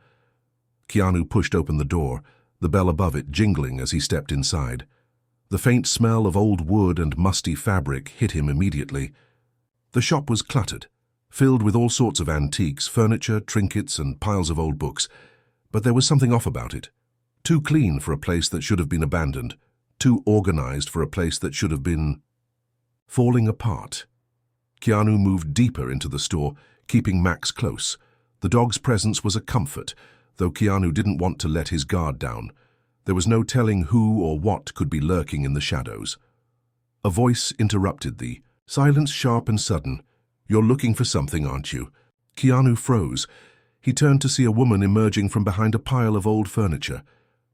Keanu pushed open the door, the bell above it jingling as he stepped inside. The faint smell of old wood and musty fabric hit him immediately. The shop was cluttered, filled with all sorts of antiques, furniture, trinkets, and piles of old books. But there was something off about it. Too clean for a place that should have been abandoned, too organized for a place that should have been falling apart. Keanu moved deeper into the store, keeping Max close. The dog's presence was a comfort, though Keanu didn't want to let his guard down. There was no telling who or what could be lurking in the shadows. A voice interrupted the silence, sharp and sudden. "You're looking for something, aren't you?" Keanu froze. He turned to see a woman emerging from behind a pile of old furniture.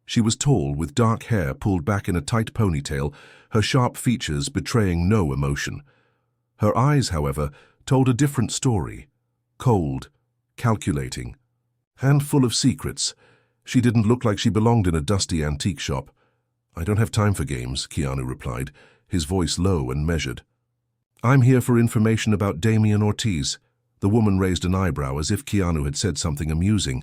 She was tall, with dark hair pulled back in a tight ponytail, her sharp features betraying no emotion. Her eyes, however, told a different story. Cold, calculating, and full of secrets. She didn't look like she belonged in a dusty antique shop. "I don't have time for games," Keanu replied, his voice low and measured. "I'm here for information about Damian Ortiz." The woman raised an eyebrow as if Keanu had said something amusing.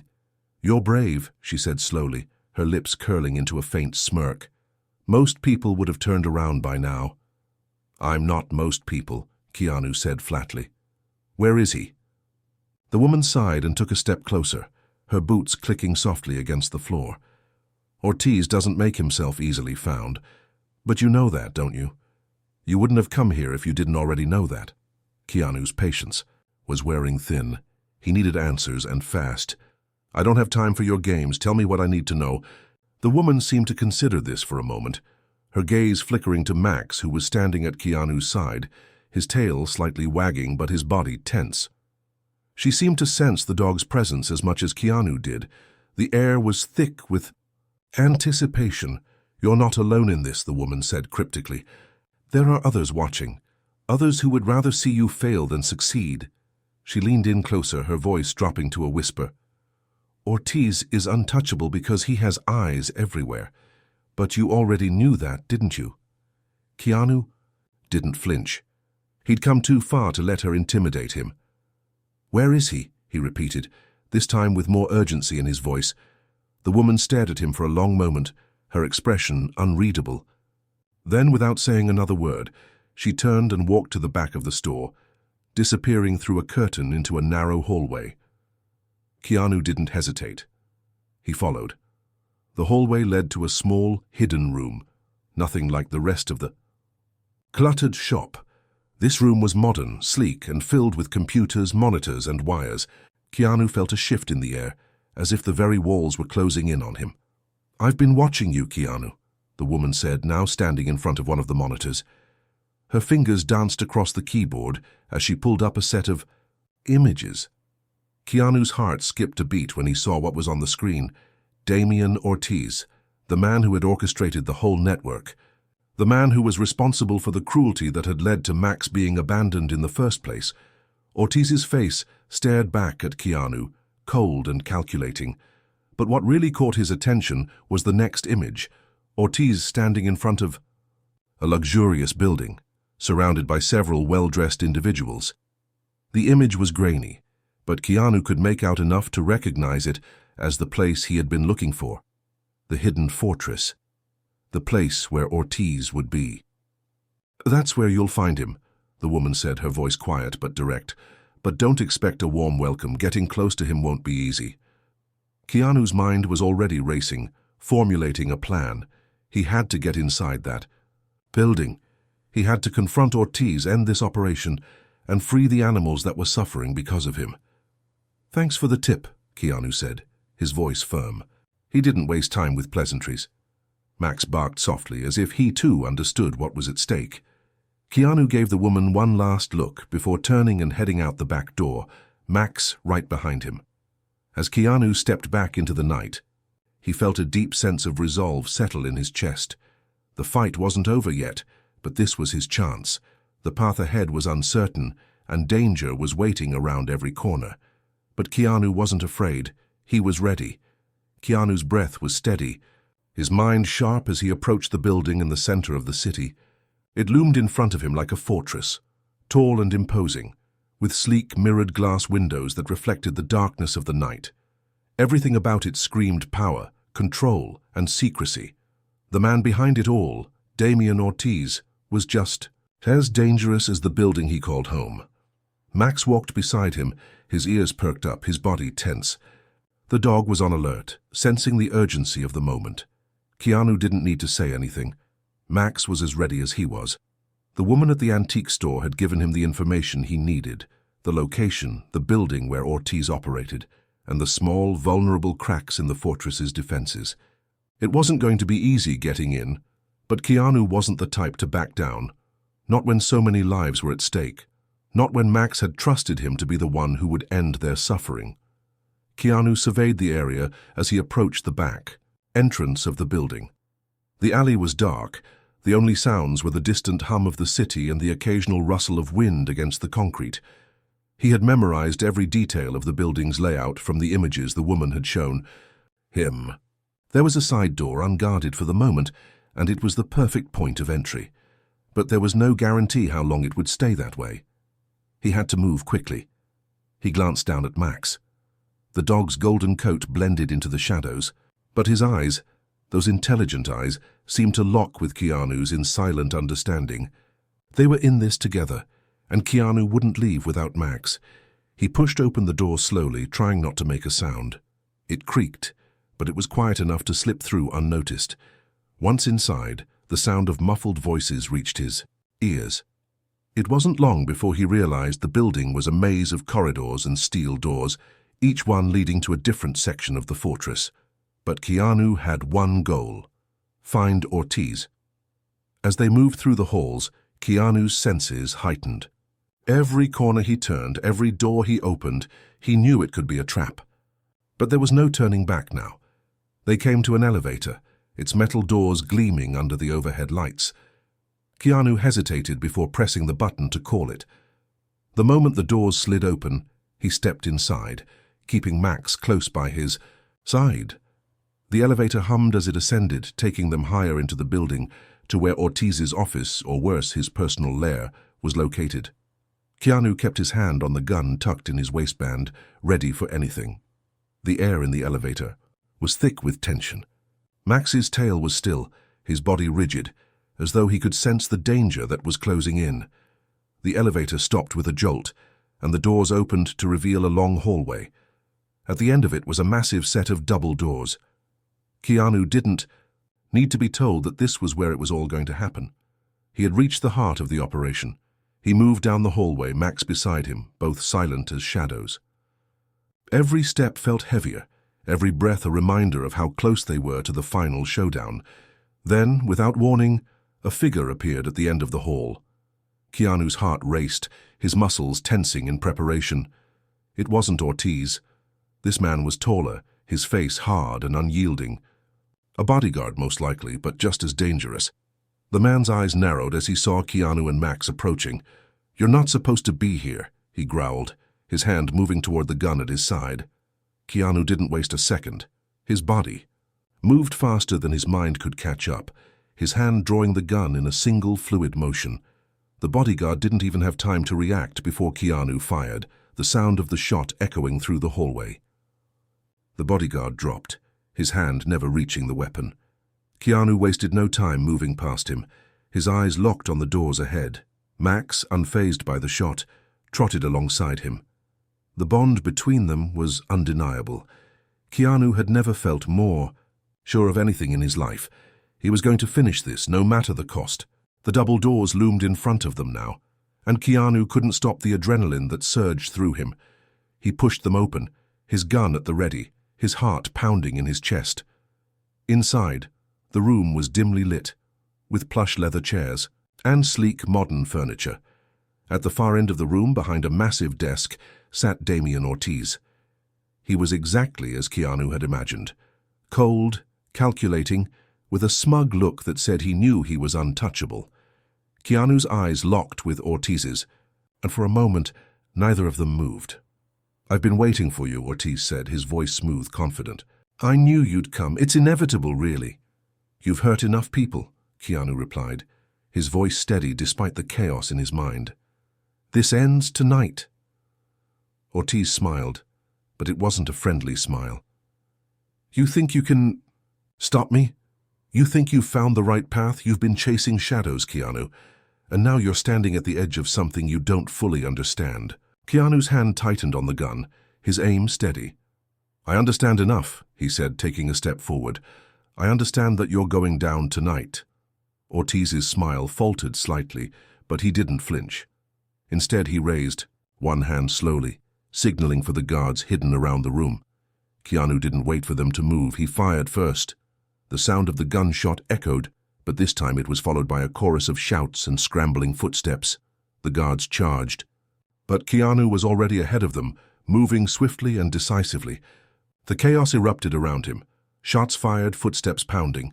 "You're brave," she said slowly, her lips curling into a faint smirk. "Most people would have turned around by now." "I'm not most people," Keanu said flatly. "Where is he?" The woman sighed and took a step closer, her boots clicking softly against the floor. "Ortiz doesn't make himself easily found. But you know that, don't you? You wouldn't have come here if you didn't already know that." Keanu's patience was wearing thin. He needed answers, and fast. "I don't have time for your games. Tell me what I need to know." The woman seemed to consider this for a moment, her gaze flickering to Max, who was standing at Keanu's side, his tail slightly wagging but his body tense. She seemed to sense the dog's presence as much as Keanu did. The air was thick with anticipation. "You're not alone in this," the woman said cryptically. "There are others watching, others who would rather see you fail than succeed." She leaned in closer, her voice dropping to a whisper. "Ortiz is untouchable because he has eyes everywhere. But you already knew that, didn't you?" Keanu didn't flinch. He'd come too far to let her intimidate him. "Where is he?" he repeated, this time with more urgency in his voice. The woman stared at him for a long moment, her expression unreadable. Then, without saying another word, she turned and walked to the back of the store, disappearing through a curtain into a narrow hallway. Keanu didn't hesitate. He followed. The hallway led to a small, hidden room. nothing like the rest of the cluttered shop. This room was modern, sleek, and filled with computers, monitors, and wires. Keanu felt a shift in the air, as if the very walls were closing in on him. "I've been watching you, Keanu," the woman said, now standing in front of one of the monitors. Her fingers danced across the keyboard as she pulled up a set of images. Keanu's heart skipped a beat when he saw what was on the screen. Damian Ortiz, the man who had orchestrated the whole network. The man who was responsible for the cruelty that had led to Max being abandoned in the first place. Ortiz's face stared back at Keanu, cold and calculating. But what really caught his attention was the next image, Ortiz standing in front of a luxurious building, surrounded by several well-dressed individuals. The image was grainy, but Keanu could make out enough to recognize it as the place he had been looking for. The hidden fortress. The place where Ortiz would be. "That's where you'll find him," the woman said, her voice quiet but direct. "But don't expect a warm welcome. Getting close to him won't be easy." Keanu's mind was already racing, formulating a plan. He had to get inside that building. He had to confront Ortiz, end this operation, and free the animals that were suffering because of him. "Thanks for the tip," Keanu said, his voice firm. He didn't waste time with pleasantries. Max barked softly, as if he too understood what was at stake. Keanu gave the woman one last look before turning and heading out the back door, Max right behind him. As Keanu stepped back into the night, he felt a deep sense of resolve settle in his chest. The fight wasn't over yet, but this was his chance. The path ahead was uncertain, and danger was waiting around every corner. But Keanu wasn't afraid. He was ready. Keanu's breath was steady, his mind sharp as he approached the building in the center of the city. It loomed in front of him like a fortress, tall and imposing, with sleek mirrored glass windows that reflected the darkness of the night. Everything about it screamed power, control, and secrecy. The man behind it all, Damian Ortiz, was just as dangerous as the building he called home. Max walked beside him, his ears perked up, his body tense. The dog was on alert, sensing the urgency of the moment. Keanu didn't need to say anything. Max was as ready as he was. The woman at the antique store had given him the information he needed, the location, the building where Ortiz operated, and the small, vulnerable cracks in the fortress's defenses. It wasn't going to be easy getting in, but Keanu wasn't the type to back down. Not when so many lives were at stake. Not when Max had trusted him to be the one who would end their suffering. Keanu surveyed the area as he approached the back entrance of the building. The alley was dark. The only sounds were the distant hum of the city and the occasional rustle of wind against the concrete. He had memorized every detail of the building's layout from the images the woman had shown him. There was a side door unguarded for the moment, and it was the perfect point of entry. But there was no guarantee how long it would stay that way. He had to move quickly. He glanced down at Max. The dog's golden coat blended into the shadows, but his eyes, those intelligent eyes, seemed to lock with Keanu's in silent understanding. They were in this together, and Keanu wouldn't leave without Max. He pushed open the door slowly, trying not to make a sound. It creaked, but it was quiet enough to slip through unnoticed. Once inside, the sound of muffled voices reached his ears. It wasn't long before he realized the building was a maze of corridors and steel doors, each one leading to a different section of the fortress. But Keanu had one goal: find Ortiz. As they moved through the halls, Keanu's senses heightened. Every corner he turned, every door he opened, he knew it could be a trap. But there was no turning back now. They came to an elevator, its metal doors gleaming under the overhead lights. Keanu hesitated before pressing the button to call it. The moment the doors slid open, he stepped inside, keeping Max close by his side. The elevator hummed as it ascended, taking them higher into the building to where Ortiz's office, or worse, his personal lair, was located. Keanu kept his hand on the gun tucked in his waistband, ready for anything. The air in the elevator was thick with tension. Max's tail was still, his body rigid, as though he could sense the danger that was closing in. The elevator stopped with a jolt, and the doors opened to reveal a long hallway. At the end of it was a massive set of double doors. Keanu didn't need to be told that this was where it was all going to happen. He had reached the heart of the operation. He moved down the hallway, Max beside him, both silent as shadows. Every step felt heavier, every breath a reminder of how close they were to the final showdown. Then, without warning, a figure appeared at the end of the hall. Keanu's heart raced, his muscles tensing in preparation. It wasn't Ortiz. This man was taller, his face hard and unyielding. A bodyguard, most likely, but just as dangerous. The man's eyes narrowed as he saw Keanu and Max approaching. "You're not supposed to be here," he growled, his hand moving toward the gun at his side. Keanu didn't waste a second. His body moved faster than his mind could catch up, his hand drawing the gun in a single fluid motion. The bodyguard didn't even have time to react before Keanu fired, the sound of the shot echoing through the hallway. The bodyguard dropped, his hand never reaching the weapon. Keanu wasted no time moving past him, his eyes locked on the doors ahead. Max, unfazed by the shot, trotted alongside him. The bond between them was undeniable. Keanu had never felt more sure of anything in his life. He was going to finish this, no matter the cost. The double doors loomed in front of them now, and Keanu couldn't stop the adrenaline that surged through him. He pushed them open, his gun at the ready, his heart pounding in his chest. Inside, the room was dimly lit, with plush leather chairs and sleek modern furniture. At the far end of the room, behind a massive desk, sat Damian Ortiz. He was exactly as Keanu had imagined. Cold, calculating, with a smug look that said he knew he was untouchable. Keanu's eyes locked with Ortiz's, and for a moment, neither of them moved. "I've been waiting for you," Ortiz said, his voice smooth, confident. "I knew you'd come. It's inevitable, really." "You've hurt enough people," Keanu replied, his voice steady despite the chaos in his mind. "This ends tonight." Ortiz smiled, but it wasn't a friendly smile. "You think you can stop me? You think you've found the right path? You've been chasing shadows, Keanu, and now you're standing at the edge of something you don't fully understand." Keanu's hand tightened on the gun, his aim steady. "I understand enough," he said, taking a step forward. "I understand that you're going down tonight." Ortiz's smile faltered slightly, but he didn't flinch. Instead, he raised one hand slowly, signaling for the guards hidden around the room. Keanu didn't wait for them to move. He fired first. The sound of the gunshot echoed, but this time it was followed by a chorus of shouts and scrambling footsteps. The guards charged. But Keanu was already ahead of them, moving swiftly and decisively. The chaos erupted around him, shots fired, footsteps pounding.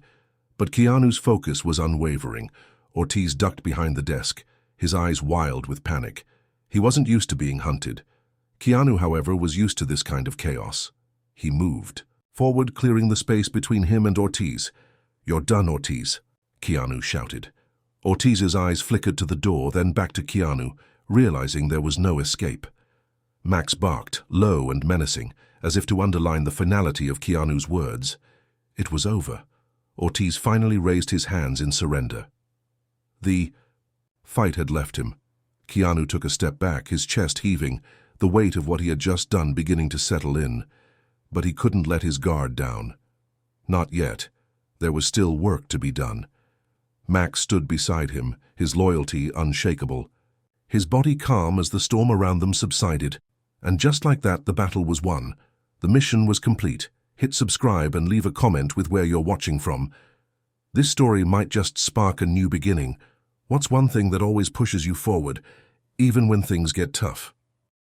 But Keanu's focus was unwavering. Ortiz ducked behind the desk, his eyes wild with panic. He wasn't used to being hunted. Keanu, however, was used to this kind of chaos. He moved forward, clearing the space between him and Ortiz. "You're done, Ortiz," Keanu shouted. Ortiz's eyes flickered to the door, then back to Keanu, realizing there was no escape. Max barked, low and menacing, as if to underline the finality of Keanu's words. It was over. Ortiz finally raised his hands in surrender. The fight had left him. Keanu took a step back, his chest heaving, the weight of what he had just done beginning to settle in. But he couldn't let his guard down. Not yet. There was still work to be done. Max stood beside him, his loyalty unshakable, his body calm as the storm around them subsided. And just like that, the battle was won. The mission was complete. Hit subscribe and leave a comment with where you're watching from. This story might just spark a new beginning. What's one thing that always pushes you forward, even when things get tough?